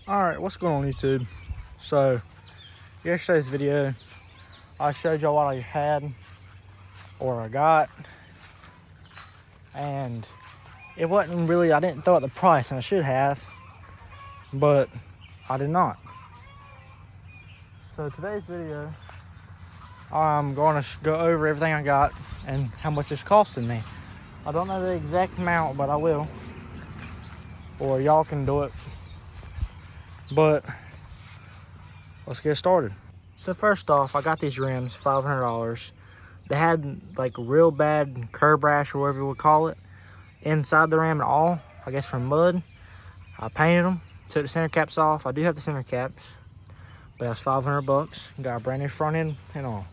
Alright, what's going on YouTube? So, yesterday's video, I showed y'all what I had, or I got, and it wasn't really, I didn't throw out the price, and I should have, but I did not. So today's video, I'm going to go over everything I got and how much it's costing me. I don't know the exact amount, but I will, or y'all can do it. But let's get started. So first off, I got these rims, $500. They had like real bad curb rash or whatever you would call it inside the rim and all, I guess from mud. I painted them, took the center caps off. I do have the center caps, but that's $500. Got a brand new front end and all.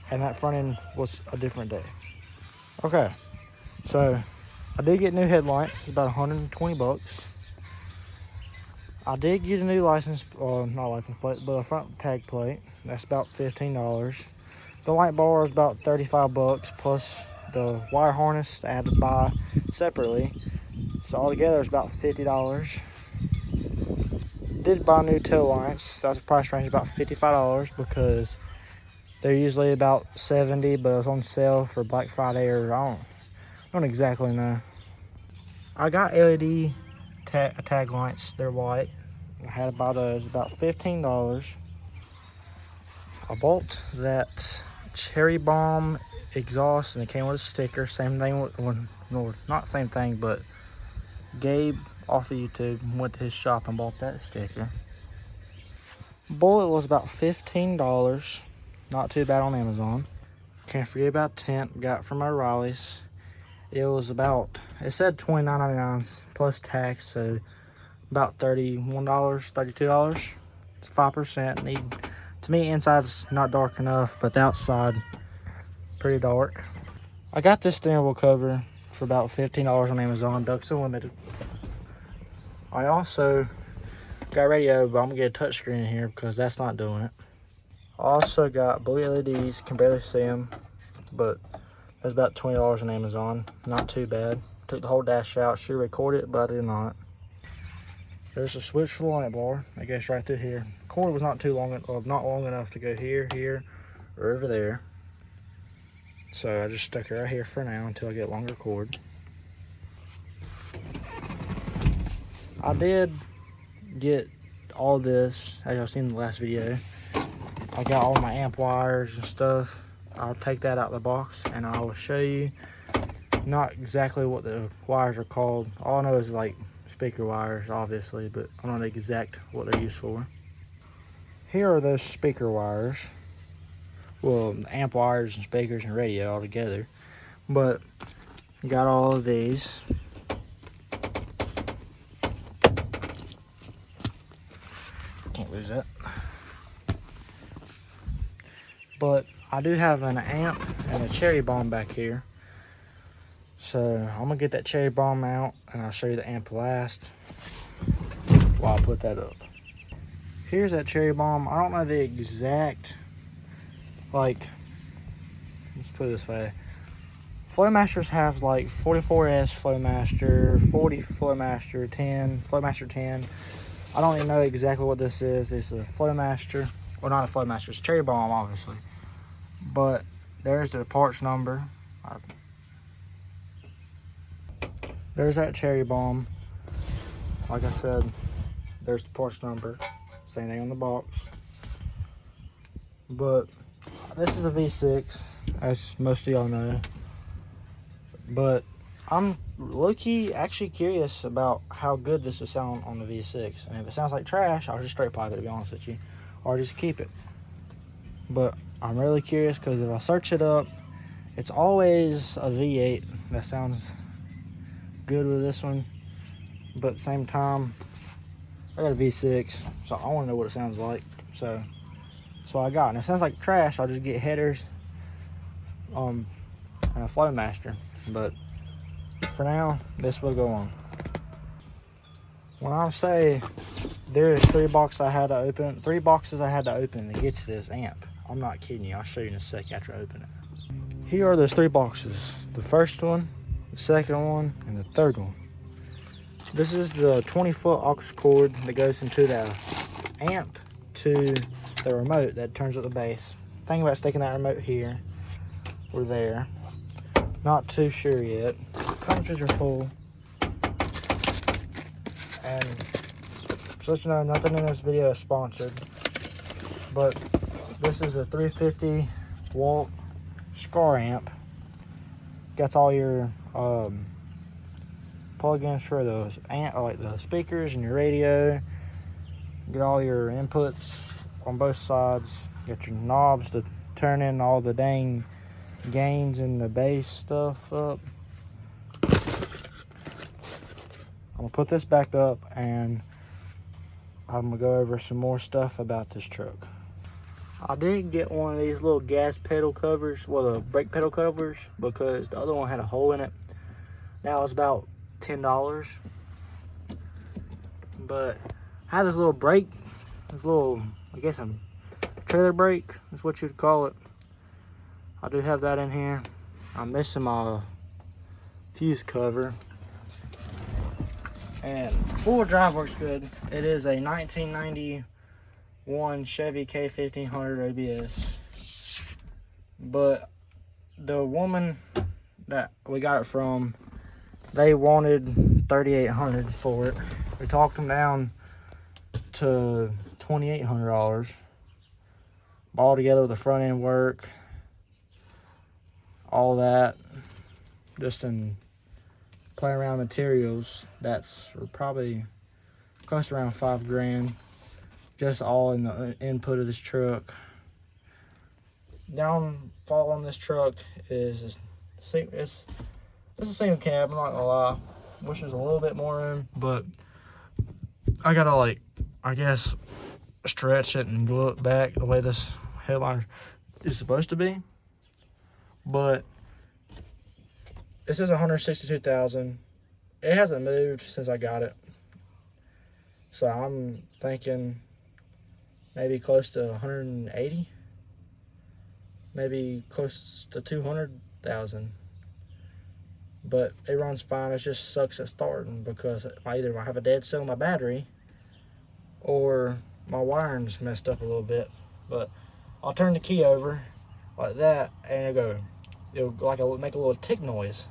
And that front end was a different day. Okay, so I did get new headlights. It's about 120 bucks. I did get a new license, not license plate, but a front tag plate. That's about $15. The light bar is about 35 bucks plus the wire harness I had to buy separately. So altogether it's about $50. Did buy new tail lights. That's the price range about $55 because they're usually about $70, but it's on sale for Black Friday, or I don't exactly know. I got LED tag lights. They're white. I had to buy those, about $15. I bought that Cherry Bomb exhaust, and it came with a sticker. Same thing with, no, not same thing, but Gabe off of YouTube went to his shop and bought that sticker. Bullet was about $15. Not too bad on Amazon. Can't forget about tent. Got from O'Reilly's. It was about, it said $29.99 plus tax, so about $31, $32. It's 5%. To me, inside's not dark enough, but the outside pretty dark. I got this steering wheel cover for about $15 on Amazon, Ducks Unlimited. I also got radio, but I'm gonna get a touchscreen in here because that's not doing it. I also got blue LEDs, can barely see them, but that's about $20 on Amazon. Not too bad. Took the whole dash out, should record it, but I did not. There's a switch for the light bar, I guess right through here. Cord was not long enough to go here, or over there. So I just stuck it right here for now until I get longer cord. I did get all this, as y'all seen in the last video. I got all my amp wires and stuff. I'll take that out of the box and I will show you. Not exactly what the wires are called. All I know is like speaker wires, obviously, but I don't know exact what they're used for. Here are those speaker wires. Well, amp wires and speakers and radio all together. But got all of these. Can't lose that. But I do have an amp and a Cherry Bomb back here. So I'm gonna get that Cherry Bomb out and I'll show you the amp last while I put that up. Here's that Cherry Bomb. I don't know the exact, like, let's put it this way. Flowmasters have like 44S Flowmaster, 40 Flowmaster, 10, Flowmaster 10. I don't even know exactly what this is. It's a Flowmaster, well, not a Flowmaster, it's Cherry Bomb, obviously. But there's the parts number. There's that Cherry Bomb. Like I said, there's the parts number. Same thing on the box. But this is a V6, as most of y'all know. But I'm low-key actually curious about how good this will sound on the V6. And if it sounds like trash, I'll just straight pipe it, to be honest with you. Or just keep it. But I'm really curious because if I search it up, it's always a V8 that sounds good with this one. But at the same time, I got a V6, so I want to know what it sounds like. So I got. And if it sounds like trash, I'll just get headers and a Flowmaster. But for now, this will go on. When I say there's 3 boxes I had to open to get to this amp, I'm not kidding you. I'll show you in a sec after I open it. Here are those 3 boxes. The first one, the second one, and the third one. This is the 20-foot aux cord that goes into the amp to the remote that turns up the bass. Thinking about sticking that remote here or there. Not too sure yet. Cartridges are full. And just so you know, nothing in this video is sponsored. But this is a 350 watt Scar amp. Gets all your plugins for those like the speakers and your radio. Get all your inputs on both sides. Get your knobs to turn in all the dang gains and the bass stuff up. I'm gonna put this back up and I'm gonna go over some more stuff about this truck. I did get one of these little gas pedal covers, well, the brake pedal covers, because the other one had a hole in it. Now it's about $10. But I had this little brake, this little, I guess a trailer brake, is what you'd call it. I do have that in here. I'm missing my fuse cover. And four-wheel drive works good. It is a 1991 Chevy K1500 ABS. But the woman that we got it from, they wanted $3,800 for it. We talked them down to $2,800. All together with the front end work, all that, just in playing around materials, that's probably close to around $5,000, just all in the input of this truck. Downfall on this truck is it's a single cab. I'm not gonna lie, wish there's a little bit more room, but I gotta, like, I guess, stretch it and glue it back the way this headliner is supposed to be. But this is $162,000. It hasn't moved since I got it, so I'm thinking maybe close to 180, maybe close to 200,000. But it runs fine. It just sucks at starting because either I have a dead cell in my battery or my wiring's messed up a little bit. But I'll turn the key over like that and it'll make a little tick noise.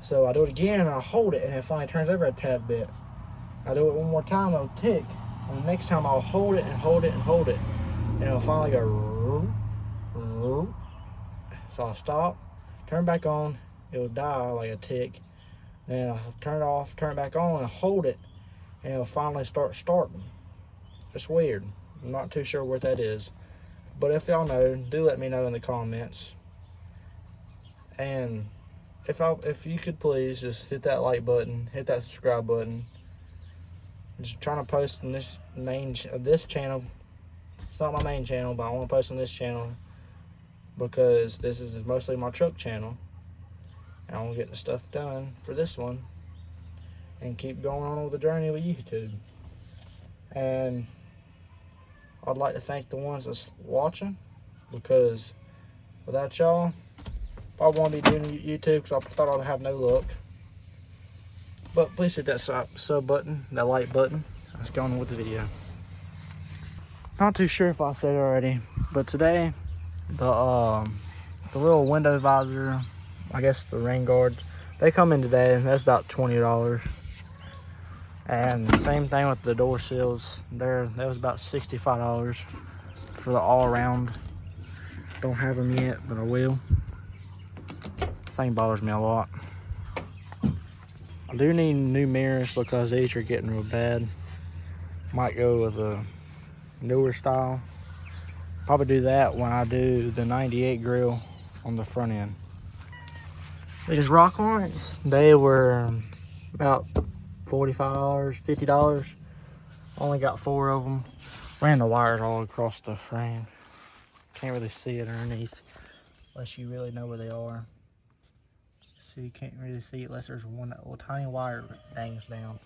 So I do it again and I hold it and it finally turns over a tad bit. I do it one more time, it'll tick. And the next time I'll hold it and hold it and hold it. And it'll finally go roo, roo. So I'll stop, turn back on, it'll die like a tick. Then I'll turn it off, turn it back on and hold it. And it'll finally start starting. It's weird. I'm not too sure what that is. But if y'all know, do let me know in the comments. And if you could please just hit that like button, hit that subscribe button. I'm just trying to post on this channel. It's not my main channel, but I want to post on this channel because this is mostly my truck channel. And I want to get the stuff done for this one and keep going on with the journey with YouTube. And I'd like to thank the ones that's watching, because without y'all, I won't be doing YouTube because I thought I'd have no luck. But please hit that sub button, that like button. Let's go on with the video. Not too sure if I said it already, but today the little window visor, I guess the rain guards, they come in today, and that's about $20. And same thing with the door sills. That was about $65 for the all around. Don't have them yet, but I will. Thing bothers me a lot. I do need new mirrors because these are getting real bad. Might go with a newer style. Probably do that when I do the 98 grill on the front end. These rock lights, they were about $45, $50. Only got 4 of them. Ran the wires all across the frame. Can't really see it underneath unless you really know where they are. So you can't really see it unless there's one little tiny wire that hangs down.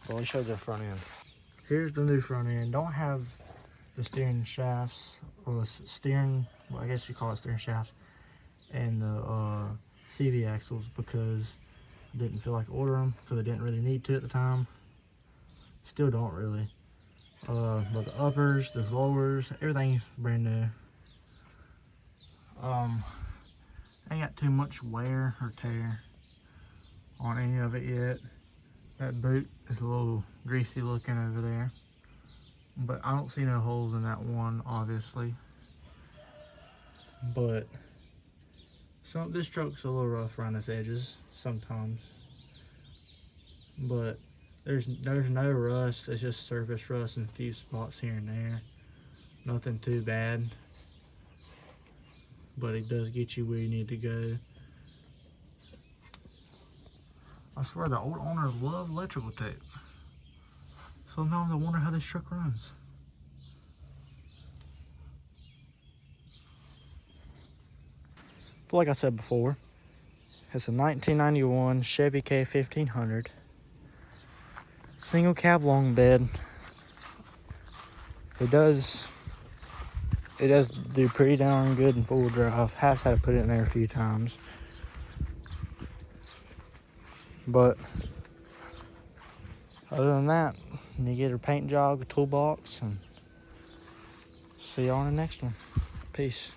Well, let me show you the front end. Here's the new front end. Don't have the steering shafts, or the steering, well, I guess you call it steering shafts, and the CV axles, because Didn't feel like ordering them because I didn't really need to at the time. Still don't really. But the uppers, the lowers, everything's brand new. Ain't got too much wear or tear on any of it yet. That boot is a little greasy looking over there, but I don't see no holes in that one, obviously. But this truck's a little rough around its edges sometimes, but there's no rust. It's just surface rust in a few spots here and there. Nothing too bad, but it does get you where you need to go. I swear the old owners love electrical tape. Sometimes I wonder how this truck runs. But like I said before, it's a 1991 Chevy K1500. Single cab long bed. It does do pretty darn good in full drive. Have had to put it in there a few times. But other than that, you get her paint job, a toolbox, and see you on the next one. Peace.